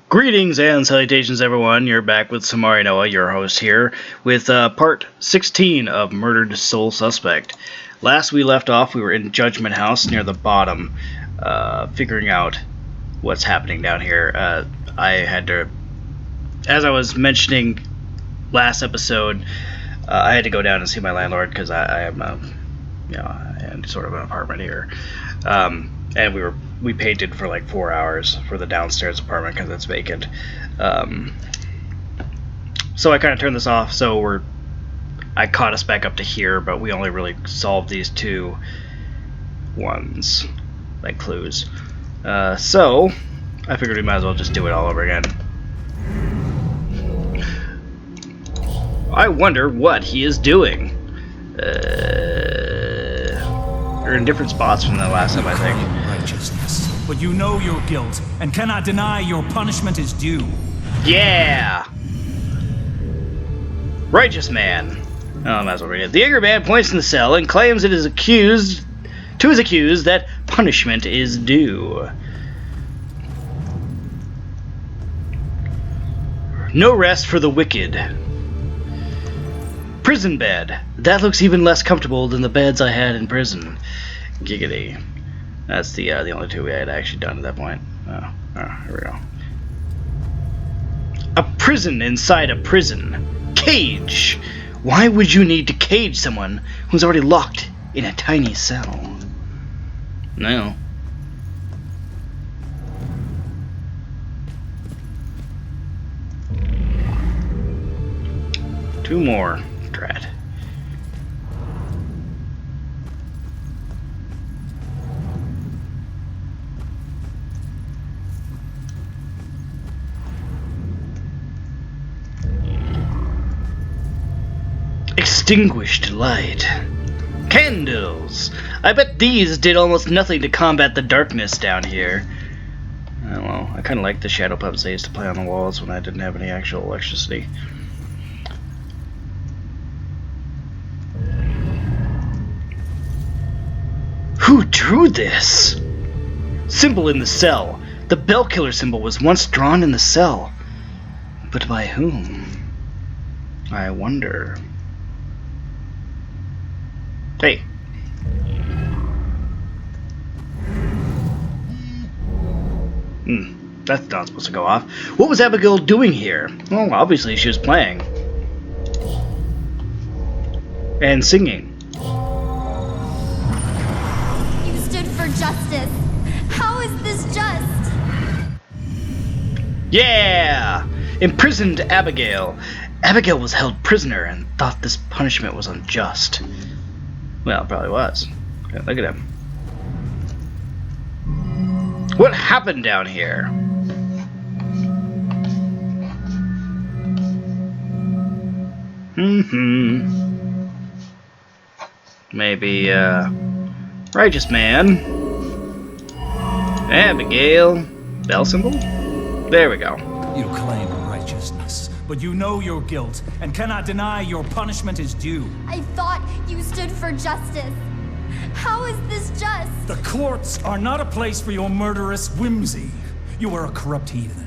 Greetings and salutations, everyone. You're back with Somarinoa, your host here, with part 16 of Murdered Soul Suspect. Last we left off, we were in Judgment House near the bottom, figuring out what's happening down here. I had to, as I was mentioning last episode, I had to go down and see my landlord because I am, in sort of an apartment here, and we painted for like 4 hours for the downstairs apartment because it's vacant. So I kind of turned this off. So I caught us back up to here, but we only really solved these two ones, like clues. So I figured we might as well just do it all over again. I wonder what he is doing. They're in different spots from the last time, I think. Righteousness, but you know your guilt and cannot deny your punishment is due. Yeah! Righteous man. Oh, I might as well read it. The angry man points in the cell and claims it is accused that punishment is due. No rest for the wicked. Prison bed. That looks even less comfortable than the beds I had in prison. Giggity. That's the only two we had actually done at that point. Oh, here we go. A prison inside a prison. Cage. Why would you need to cage someone who's already locked in a tiny cell? No. Two more. Drat. Extinguished light. Candles! I bet these did almost nothing to combat the darkness down here. Oh, well, I kind of like the shadow puppets I used to play on the walls when I didn't have any actual electricity. Who drew this? Symbol in the cell. The bell killer symbol was once drawn in the cell. But by whom? I wonder. Hey. That's not supposed to go off. What was Abigail doing here? Well, obviously she was playing. And singing. You stood for justice. How is this just? Yeah! Imprisoned Abigail. Abigail was held prisoner and thought this punishment was unjust. Well, it probably was. Okay, look at him. What happened down here? Maybe, righteous man. Abigail. Bell symbol? There we go. You claim righteousness, but you know your guilt and cannot deny your punishment is due. I thought you stood for justice. How is this just? The courts are not a place for your murderous whimsy. You are a corrupt heathen.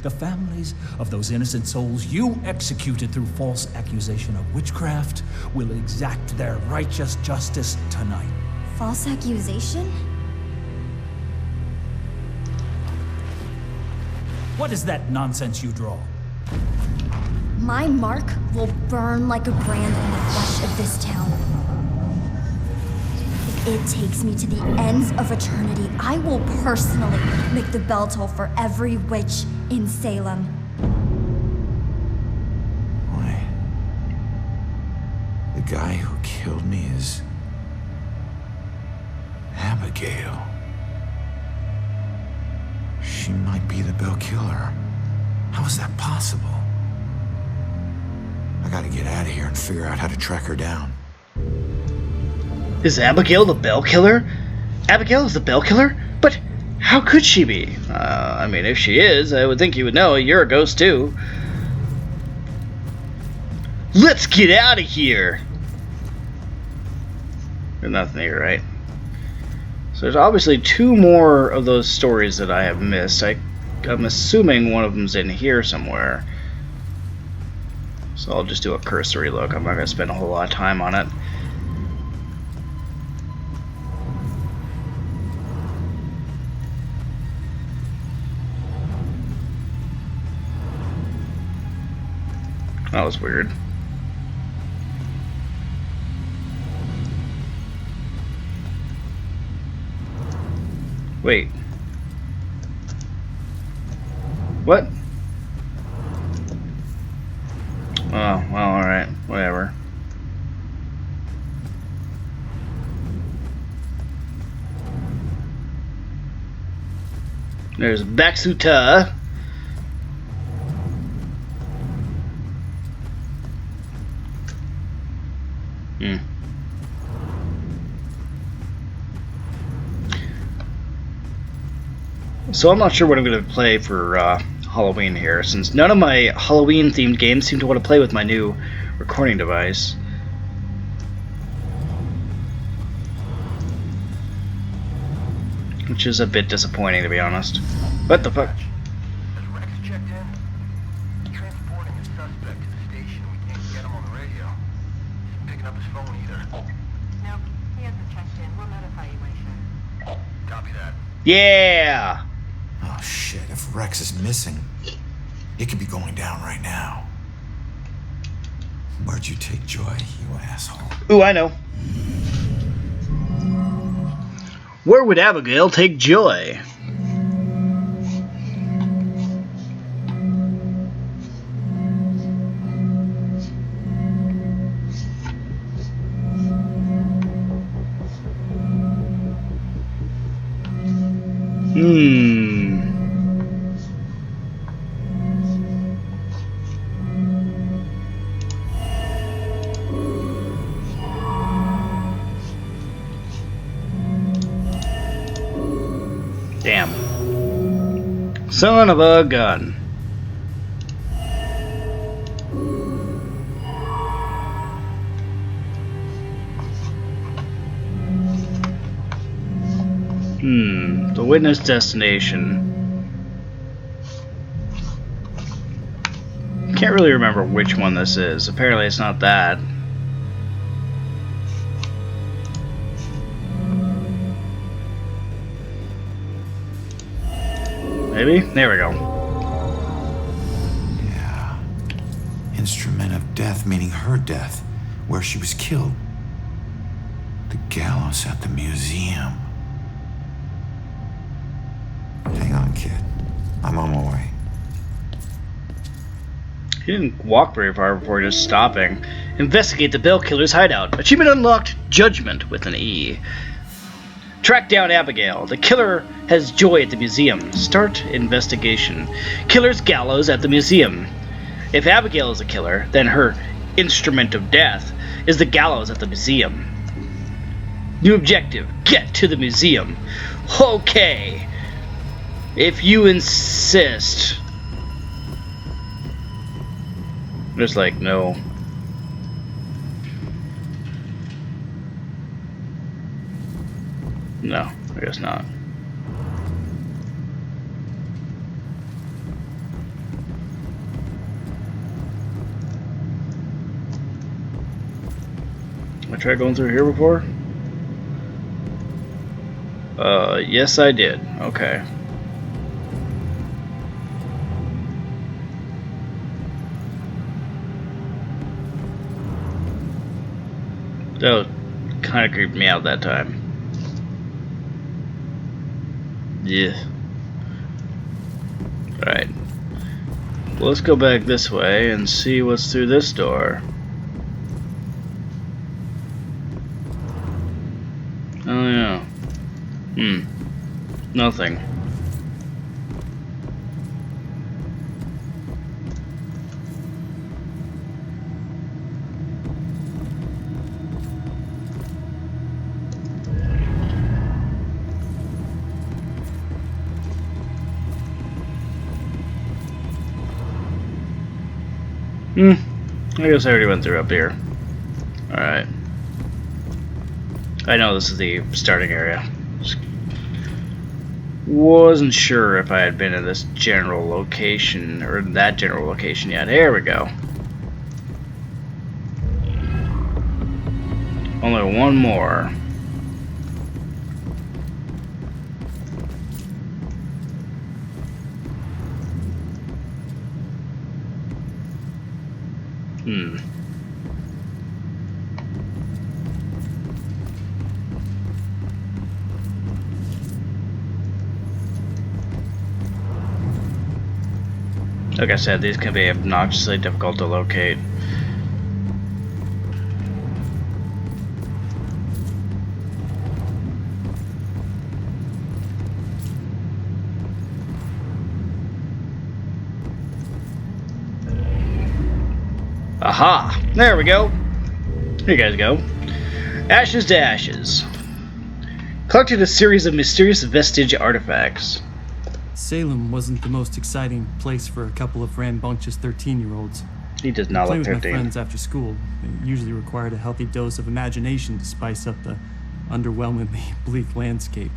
The families of those innocent souls you executed through false accusation of witchcraft will exact their righteous justice tonight. False accusation? What is that nonsense you draw? My mark will burn like a brand on the flesh of this town. If it takes me to the ends of eternity, I will personally make the bell toll for every witch in Salem. Why? The guy who killed me is Abigail. She might be the bell killer. How is that possible? I gotta get out of here and figure out how to track her down. Is Abigail the bell killer? Abigail is the bell killer? But how could she be? I mean, if she is, I would think you would know. You're a ghost, too. Let's get out of here! There's nothing here, right? So there's obviously two more of those stories that I have missed. I I'm assuming one of them's in here somewhere. So I'll just do a cursory look. I'm not going to spend a whole lot of time on it. That was weird. Wait. What? Oh, well, alright. Whatever. There's Baxuta. So I'm not sure what I'm going to play for Halloween here, since none of my Halloween-themed games seem to want to play with my new recording device. Which is a bit disappointing, to be honest. What the fuck? Has Rex checked in? Transporting a suspect to the station. We can't get him on the radio. He's picking up his phone either. Nope, he hasn't checked in. We'll notify you when he should. Copy that. Yeah! Oh shit, if Rex is missing, it could be going down right now. Where'd you take Joy, you asshole? Ooh, I know. Where would Abigail take Joy? Damn. Son of a gun. The witness destination. Can't really remember which one this is. Apparently it's not that. Maybe? There we go. Yeah. Instrument of death, meaning her death, where she was killed. The gallows at the museum. Hang on, kid. I'm on my way. He didn't walk very far before just stopping. Investigate the Bell Killer's hideout. Achievement unlocked. Judgment with an E. Track down Abigail. The killer has Joy at the museum. Start investigation. Killer's gallows at the museum. If Abigail is a killer, then her instrument of death is the gallows at the museum. New objective. Get to the museum. Okay. If you insist. Just like, no. No, I guess not. I tried going through here before? Yes I did. Okay. That kind of creeped me out that time. Yeah. Alright. Well, let's go back this way and see what's through this door. Oh yeah. Nothing. I guess I already went through up here. Alright. I know this is the starting area. Wasn't sure if I had been in this general location, or that general location yet. Here we go. Only one more. Like I said, these can be obnoxiously difficult to locate. Aha! There we go. Here you guys go. Ashes to ashes. Collected a series of mysterious vestige artifacts. Salem wasn't the most exciting place for a couple of rambunctious 13-year-olds. He does not Play look with my 13. friends after school. It usually required a healthy dose of imagination to spice up the underwhelmingly bleak landscape.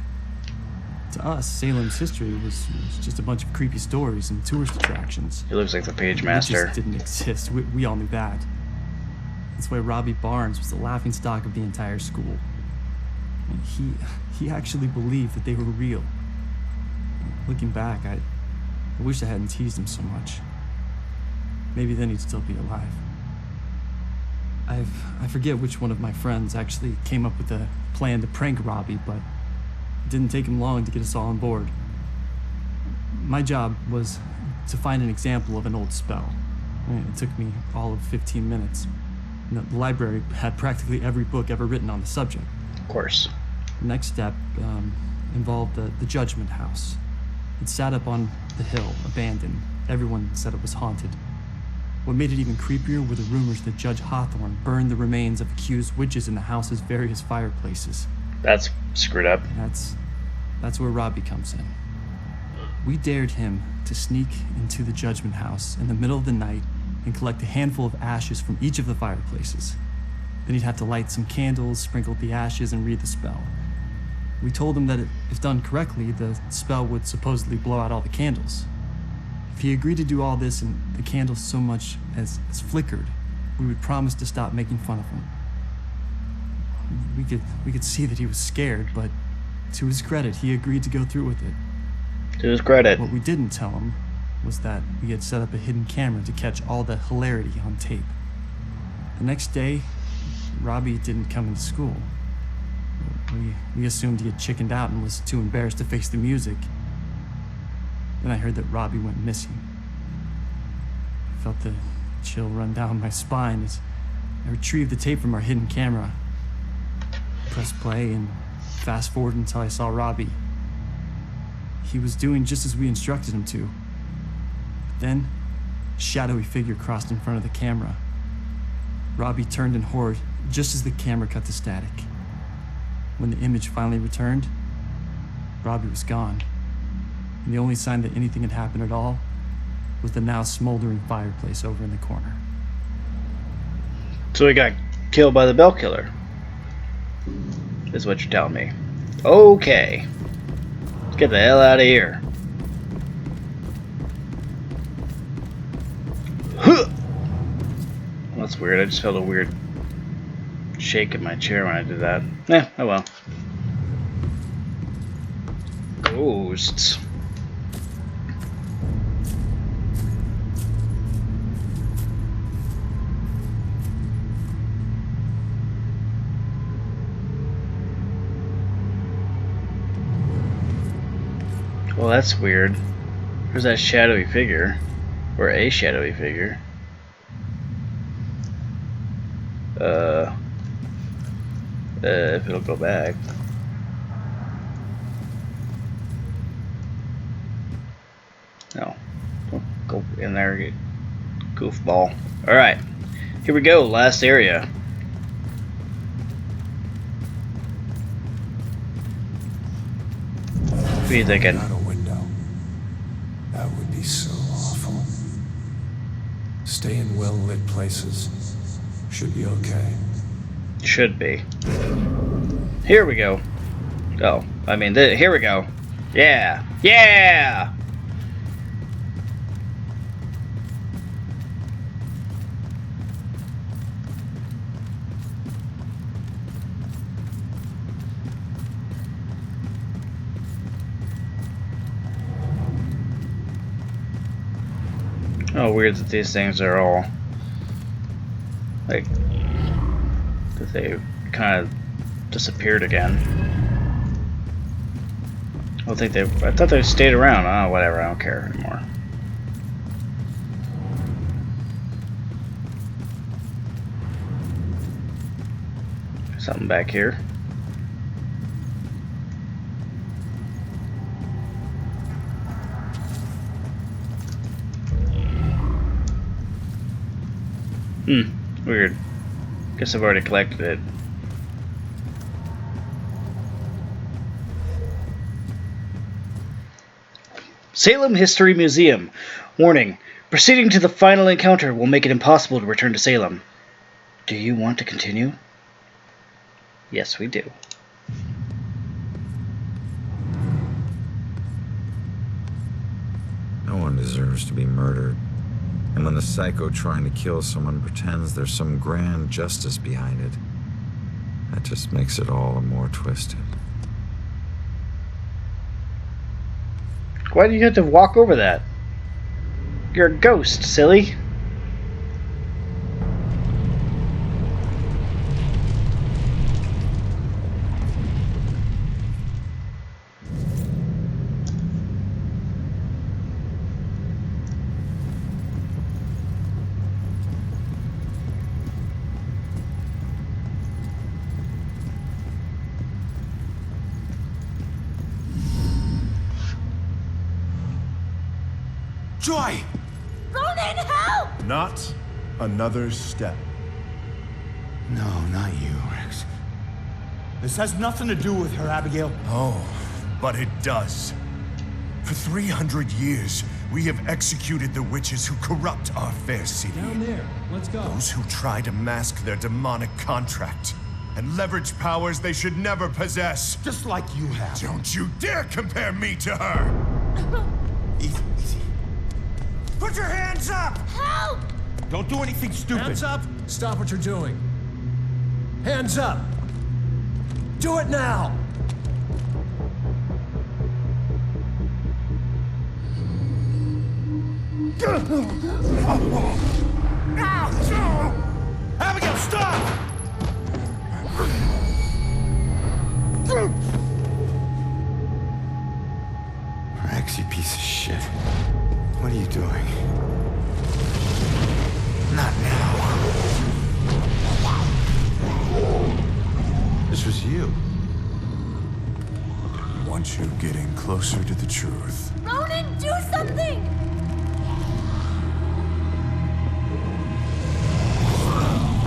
To us, Salem's history was just a bunch of creepy stories and tourist attractions. He looks like the page It master. just didn't exist. We all knew that. That's why Robbie Barnes was the laughingstock of the entire school. And he actually believed that they were real. Looking back, I wish I hadn't teased him so much. Maybe then he'd still be alive. I forget which one of my friends actually came up with a plan to prank Robbie, but it didn't take him long to get us all on board. My job was to find an example of an old spell. It took me all of 15 minutes. And the library had practically every book ever written on the subject. Of course. The next step involved the Judgment House. It sat up on the hill, abandoned. Everyone said it was haunted. What made it even creepier were the rumors that Judge Hawthorne burned the remains of accused witches in the house's various fireplaces. That's screwed up. That's where Robbie comes in. We dared him to sneak into the Judgment House in the middle of the night and collect a handful of ashes from each of the fireplaces. Then he'd have to light some candles, sprinkle the ashes, and read the spell. We told him that if done correctly, the spell would supposedly blow out all the candles. If he agreed to do all this and the candles so much as flickered, we would promise to stop making fun of him. We could see that he was scared, but to his credit, he agreed to go through with it. To his credit. What we didn't tell him was that we had set up a hidden camera to catch all the hilarity on tape. The next day, Robbie didn't come into school. We assumed he had chickened out and was too embarrassed to face the music. Then I heard that Robbie went missing. I felt the chill run down my spine as I retrieved the tape from our hidden camera. Pressed play and fast forward until I saw Robbie. He was doing just as we instructed him to. But then, a shadowy figure crossed in front of the camera. Robbie turned in horror just as the camera cut to static. When the image finally returned, Robbie was gone. And the only sign that anything had happened at all was the now smoldering fireplace over in the corner. So he got killed by the bell killer. Is what you're telling me. Okay. Let's get the hell out of here. Huh! That's weird. I just felt a weird shake in my chair when I did that. Oh well. Ghosts. Well, that's weird. There's that shadowy figure. Or a shadowy figure. If it'll go back. No. Don't go in there, you goofball. Alright. Here we go, last area. What are you thinking? Out a window. That would be so awful. Stay in well-lit places. Should be okay. Should be. Here we go. Oh, I mean, here we go. Yeah! Yeah! Oh, weird that these things are all like that they kind of disappeared again. I thought they stayed around. Oh, whatever. I don't care anymore. Something back here. Weird. Guess I've already collected it. Salem History Museum. Warning. Proceeding to the final encounter will make it impossible to return to Salem. Do you want to continue? Yes, we do. No one deserves to be murdered. And when the psycho trying to kill someone pretends there's some grand justice behind it, that just makes it all the more twisted. Why do you have to walk over that? You're a ghost, silly. Joy! Ronan, help! Not another step. No, not you, Rex. This has nothing to do with her, Abigail. Oh, but it does. For 300 years, we have executed the witches who corrupt our fair city. Down there. Let's go. Those who try to mask their demonic contract and leverage powers they should never possess. Just like you have. Don't you dare compare me to her! Easy, easy. Put your hands up! Help! Don't do anything stupid. Hands up! Stop what you're doing. Hands up! Do it now! Abigail, stop! Rex, you piece of shit. What are you doing? Not now. This was you. Want you getting closer to the truth. Ronan, do something!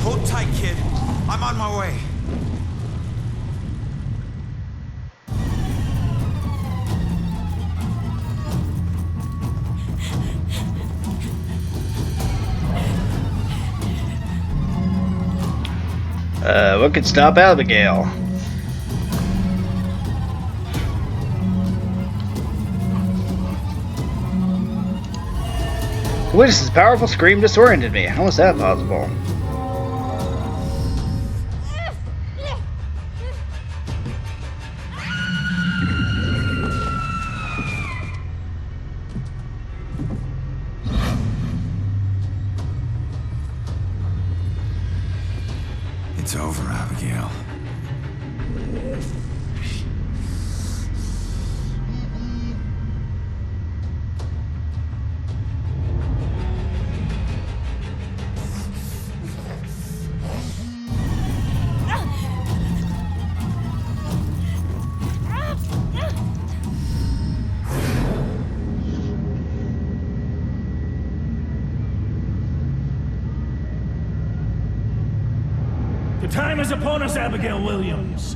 Hold tight, kid. I'm on my way. What could stop Abigail? The witness's powerful scream disoriented me. How was that possible? It's over, Abigail. The time is upon us, Abigail Williams.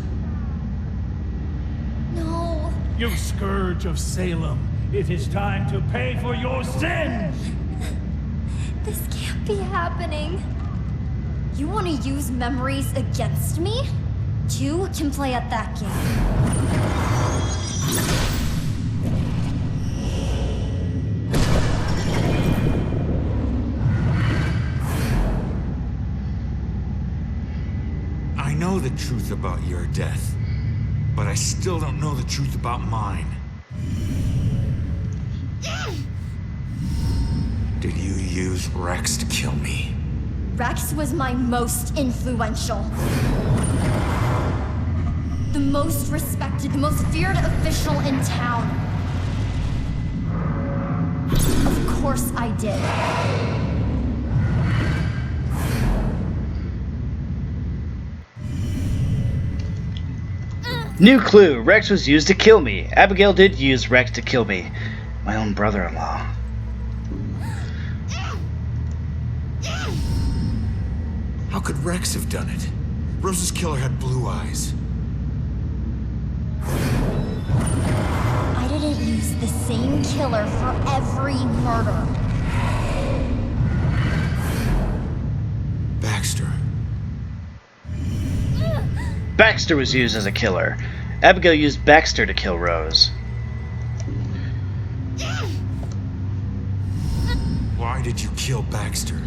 No. You scourge of Salem. It is time to pay for your sins! This can't be happening. You want to use memories against me? Two can play at that game. know the truth about your death, but I still don't know the truth about mine. Did you use Rex to kill me? Rex was my most influential. The most respected, the most feared official in town. Of course I did. New clue. Rex was used to kill me. Abigail did use Rex to kill me. My own brother-in-law. How could Rex have done it? Rose's killer had blue eyes. I didn't use the same killer for every murder. Baxter. Baxter was used as a killer. Abigail used Baxter to kill Rose. Why did you kill Baxter?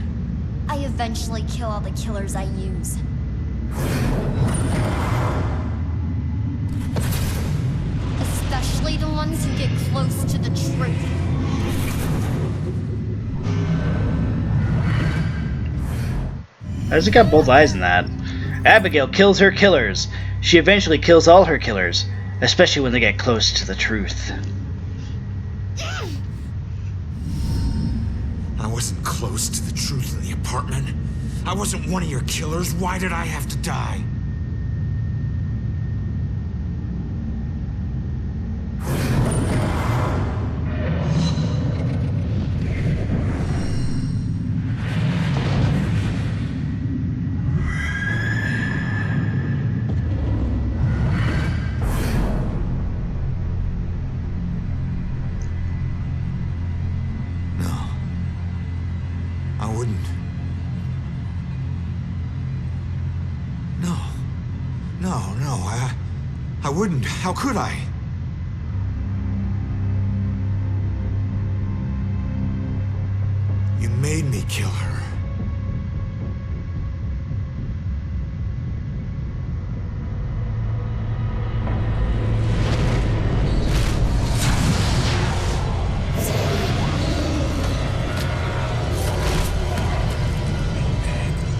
I eventually kill all the killers I use. Especially the ones who get close to the truth. I just got both eyes in that. Abigail kills her killers. She eventually kills all her killers, especially when they get close to the truth. I wasn't close to the truth in the apartment. I wasn't one of your killers. Why did I have to die? I wouldn't. How could I? You made me kill her.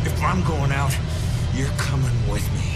If I'm going out, you're coming with me.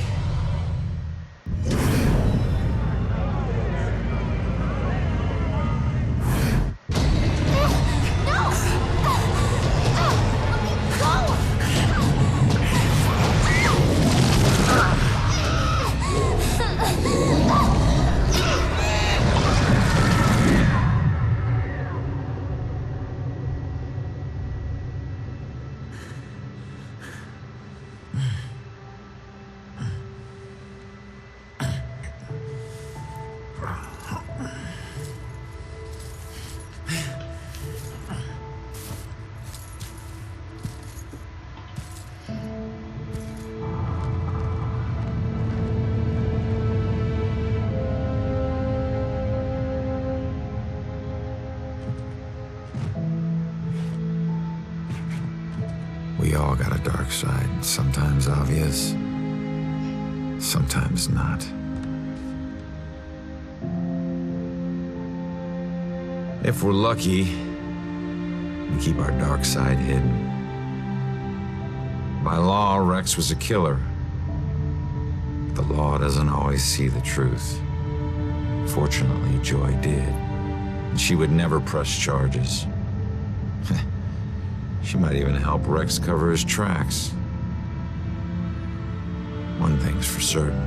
We all got a dark side, sometimes obvious, sometimes not. If we're lucky, we keep our dark side hidden. By law, Rex was a killer. But the law doesn't always see the truth. Fortunately, Joy did. And she would never press charges. She might even help Rex cover his tracks. One thing's for certain.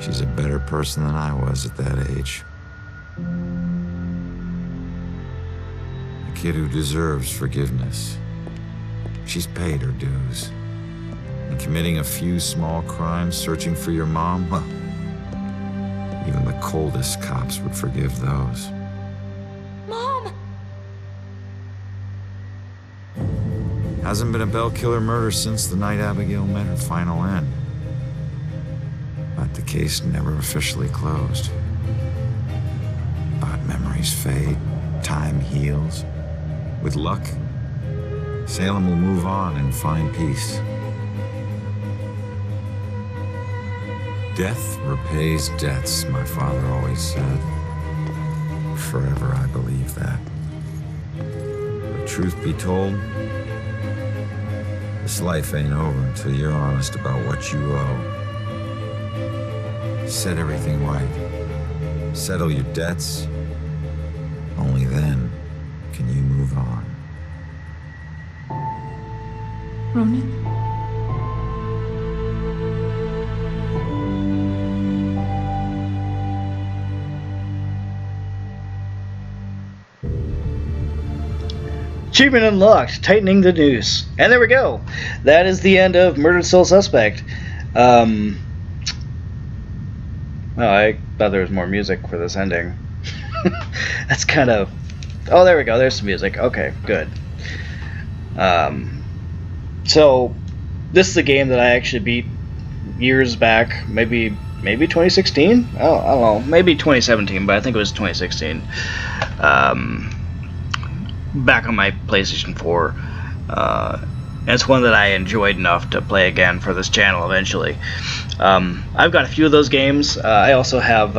She's a better person than I was at that age. A kid who deserves forgiveness. She's paid her dues. And committing a few small crimes, searching for your mom, well, even the coldest cops would forgive those. Mom! Hasn't been a Bell killer murder since the night Abigail met her final end. But the case never officially closed. But memories fade, time heals. With luck, Salem will move on and find peace. Death repays debts, my father always said. Forever I believe that. But truth be told, this life ain't over until you're honest about what you owe. Set everything right. Settle your debts. Only then can you move on. Ronan? Achievement unlocked, tightening the noose. And there we go. That is the end of Murdered Soul Suspect. Well, I thought there was more music for this ending. That's kind of... Oh, there we go. There's some music. Okay, good. So, this is a game that I actually beat years back. Maybe 2016? Oh, I don't know. Maybe 2017, but I think it was 2016. Back on my PlayStation 4. It's one that I enjoyed enough to play again for this channel eventually. I've got a few of those games. I also have,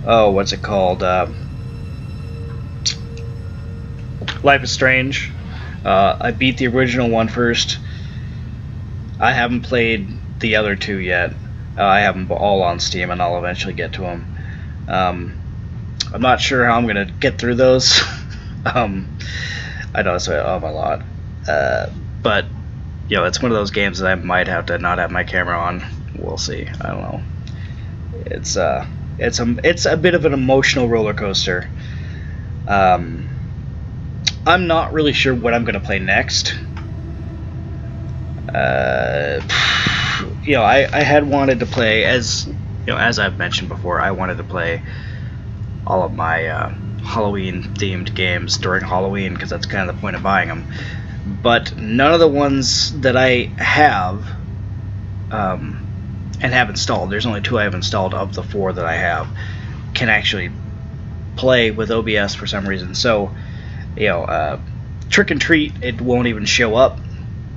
what's it called? Life is Strange. I beat the original one first. I haven't played the other two yet. I have them all on Steam, and I'll eventually get to them. I'm not sure how I'm going to get through those. I know it's a lot, but you know, it's one of those games that I might have to not have my camera on. We'll see. I don't know. It's a bit of an emotional roller coaster. I'm not really sure what I'm gonna play next. You know, I had wanted to play, as you know, as I've mentioned before, I wanted to play all of my Halloween themed games during Halloween, because that's kind of the point of buying them. But none of the ones that I have and have installed, there's only 2 I have installed of the 4 that I have, can actually play with OBS for some reason. So, you know, Trick and Treat, it won't even show up.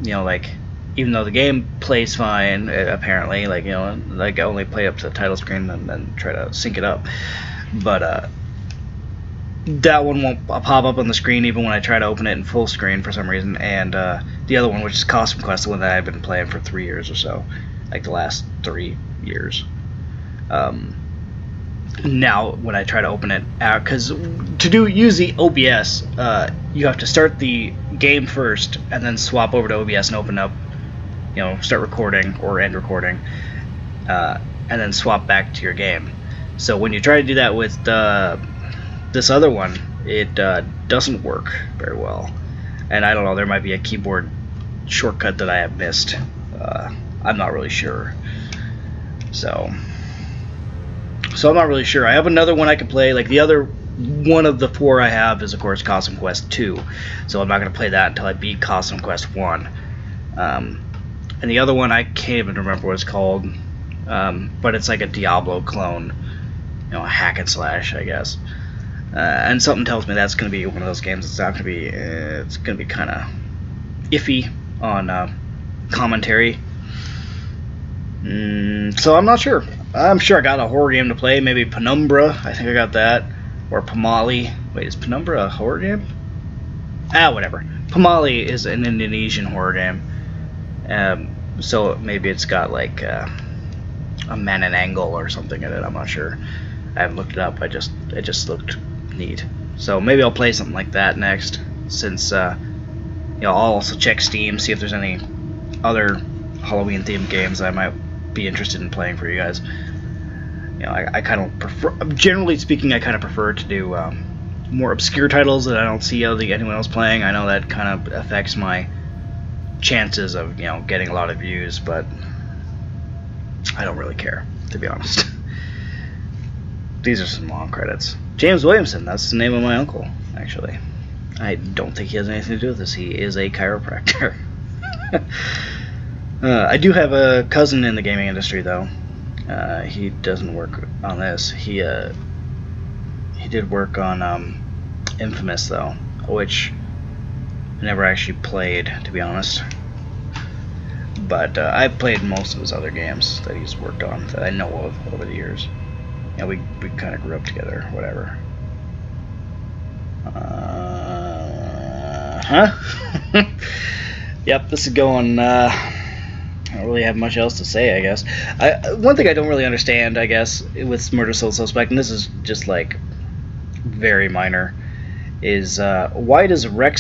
You know, like, even though the game plays fine, apparently, like, you know, like, I only play up to the title screen and then try to sync it up. But, that one won't pop up on the screen even when I try to open it in full screen for some reason. And the other one, which is Costume Quest, the one that I've been playing for 3 years or so, like the last 3 years. Now when I try to open it out, because to use the OBS, you have to start the game first and then swap over to OBS and open up, you know, start recording or end recording, and then swap back to your game. So when you try to do that with this other one, it doesn't work very well. And I don't know, there might be a keyboard shortcut that I have missed. I'm not really sure. So I'm not really sure. I have another one I can play. Like, the other one of the 4 I have is, of course, Costume Quest 2. So I'm not going to play that until I beat Costume Quest 1. And the other one, I can't even remember what it's called. But it's like a Diablo clone. You know, a hack and slash, I guess. And something tells me that's going to be one of those games that's not going to be, it's going to be kind of iffy on commentary. So I'm not sure. I'm sure I got a horror game to play, maybe Penumbra, I think I got that, or Pamali. Wait, is Penumbra a horror game? Whatever. Pamali is an Indonesian horror game, so maybe it's got like a man and angle or something in it, I'm not sure. I haven't looked it up, it just looked neat. So maybe I'll play something like that next, since you know, I'll also check Steam, see if there's any other Halloween themed games I might be interested in playing for you guys. You know, I kind of prefer, generally speaking, I kind of prefer to do more obscure titles that I don't see anyone else playing. I know that kind of affects my chances of, you know, getting a lot of views, but I don't really care, to be honest. These are some long credits. James Williamson, that's the name of my uncle, actually. I don't think he has anything to do with this. He is a chiropractor. I do have a cousin in the gaming industry, though. He doesn't work on this. He did work on Infamous, though, which I never actually played, to be honest. But I've played most of his other games that he's worked on that I know of over the years. Yeah, we kind of grew up together, whatever. Yep, this is going. I don't really have much else to say, I guess. One thing I don't really understand, I guess, with Murder Soul Suspect, and this is just like very minor, is why does why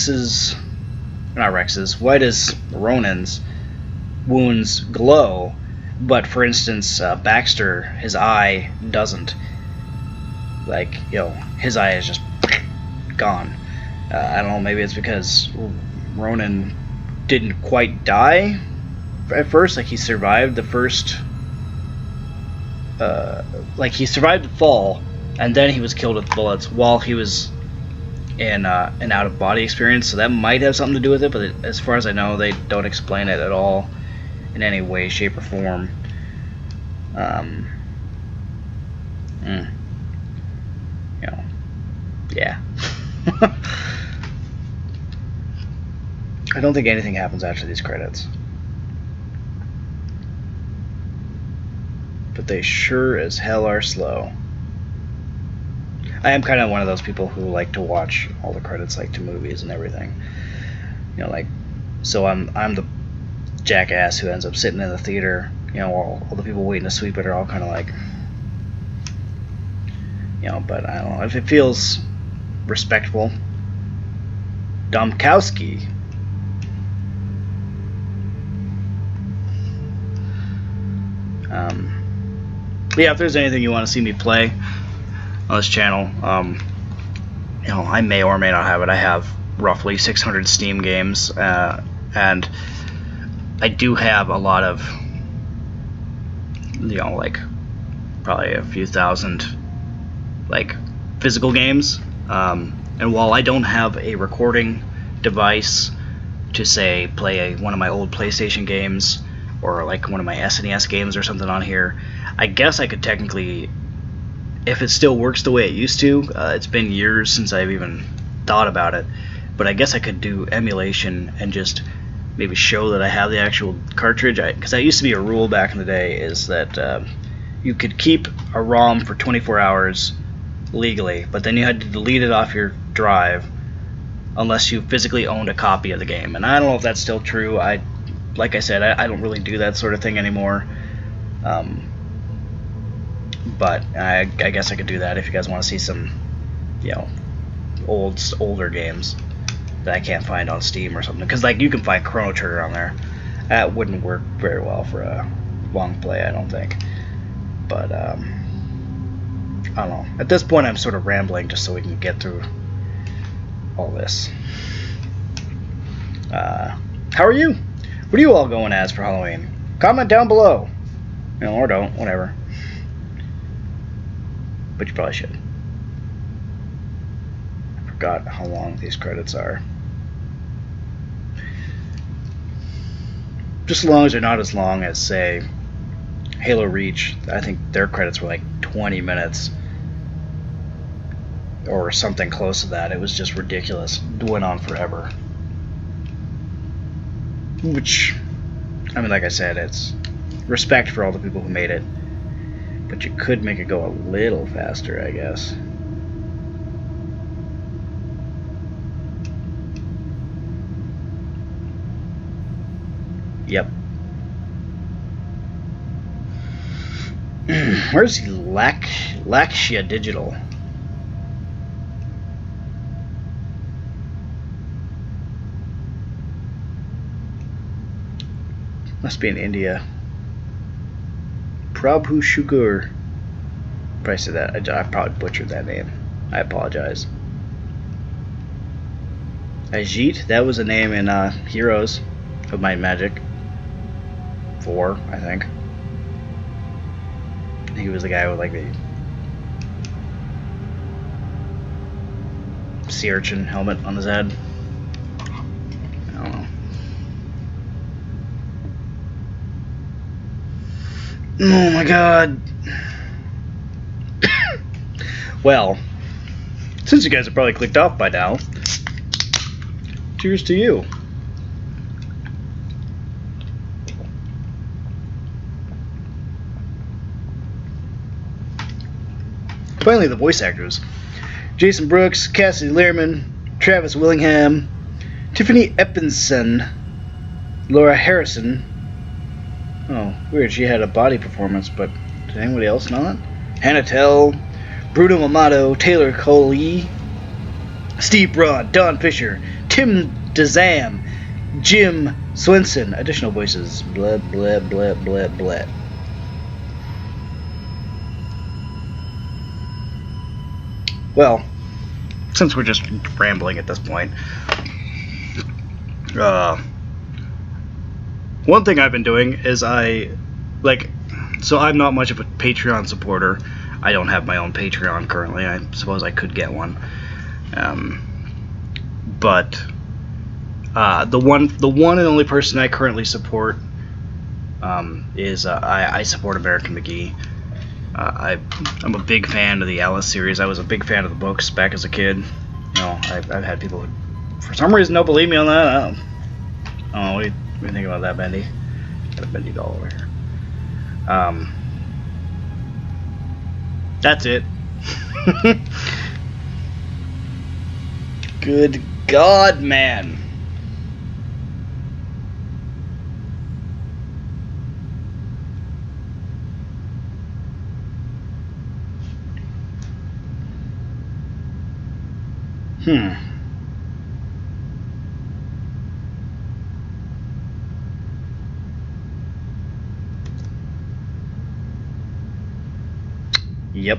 does Ronan's wounds glow, but for instance, Baxter, his eye doesn't? Like, his eye is just gone. I don't know, maybe it's because Ronan didn't quite die at first, like he survived the first, he survived the fall, and then he was killed with bullets while he was in an out-of-body experience, so that might have something to do with it, but as far as I know, they don't explain it at all in any way, shape, or form. Yeah. I don't think anything happens after these credits. But they sure as hell are slow. I am kind of one of those people who like to watch all the credits like to movies and everything. So I'm the jackass who ends up sitting in the theater, while all the people waiting to sweep it are all kind of like, but I don't know, if it feels respectful. Domkowski. Yeah, if there's anything you want to see me play on this channel, I may or may not have it. I have roughly 600 Steam games, and I do have a lot of, probably a few thousand, physical games. And while I don't have a recording device to, say, play one of my old PlayStation games, or one of my SNES games or something on here, I guess I could technically, if it still works the way it used to, it's been years since I've even thought about it, but I guess I could do emulation and just maybe show that I have the actual cartridge, because that used to be a rule back in the day, is that you could keep a ROM for 24 hours legally, but then you had to delete it off your drive unless you physically owned a copy of the game. And I don't know if that's still true. Like I said, I don't really do that sort of thing anymore. But I guess I could do that if you guys want to see some, older games that I can't find on Steam or something. Because you can find Chrono Trigger on there. That wouldn't work very well for a long play, I don't think. But I don't know. At this point, I'm sort of rambling just so we can get through all this. How are you? What are you all going as for Halloween? Comment down below. Or don't, whatever. But you probably should. I forgot how long these credits are. Just as long as they're not as long as, say, Halo Reach. I think their credits were 20 minutes. Or something close to that. It was just ridiculous. It went on forever. Which, like I said, it's respect for all the people who made it. But you could make it go a little faster, I guess. Yep. Where's Laxia Digital? Must be in India. Prabhu Sugar. Probably said that. I probably butchered that name. I apologize. Ajit, that was a name in Heroes of Might and Magic 4, I think. He was the guy with the sea urchin helmet on his head. I don't know. Oh my god. Well, since you guys have probably clicked off by now, cheers to you. Finally, the voice actors. Jason Brooks, Cassidy Lehrman, Travis Willingham, Tiffany Epinson, Laura Harrison. Oh, weird, she had a body performance, but did anybody else not? Hannah Tell, Bruno Amato, Taylor Coley, Steve Broad, Don Fisher, Tim DeZam, Jim Swenson. Additional voices. Blah, blah, blah, blah, blah. Well, since we're just rambling at this point, one thing I've been doing is so I'm not much of a Patreon supporter. I don't have my own Patreon currently. I suppose I could get one. But the one and only person I currently support is I support American McGee. I'm a big fan of the Alice series. I was a big fan of the books back as a kid. You know, I've had people who, for some reason, don't believe me on that. I don't know. What do you think about that, Bendy? Got a Bendy doll over here. That's it. Good God, man. Yep.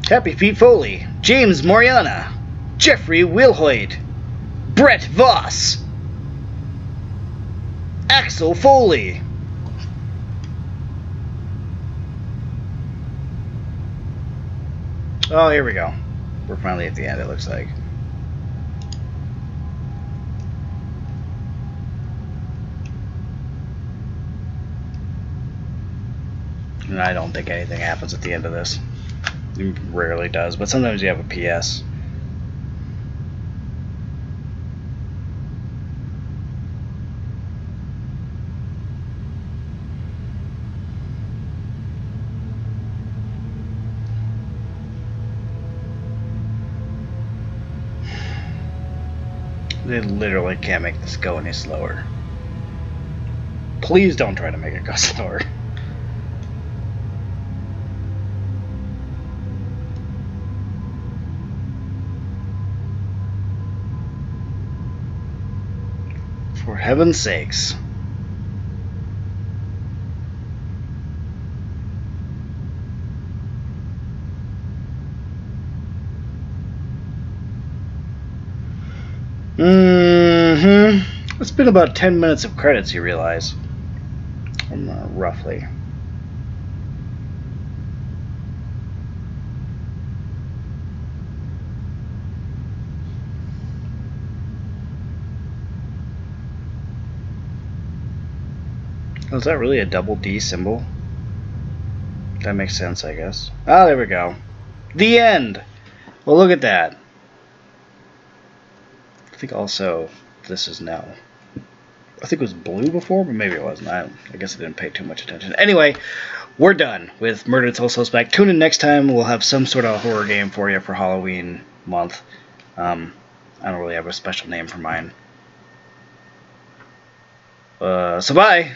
Happy Pete Foley, James Moriana, Jeffrey Wilhoit, Brett Voss, Axel Foley. Oh, here we go. We're finally at the end, it looks like. And I don't think anything happens at the end of this. It rarely does, but sometimes you have a PS. They literally can't make this go any slower. Please don't try to make it go slower. For heaven's sakes. It's been about 10 minutes of credits, you realize. Roughly. Oh, is that really a double D symbol? That makes sense, I guess. Ah, there we go. The end! Well, look at that. I think also this is now. I think it was blue before, but maybe it wasn't. I guess I didn't pay too much attention. Anyway, we're done with Murdered Soul Suspect. Tune in next time. We'll have some sort of horror game for you for Halloween month. I don't really have a special name for mine. So bye!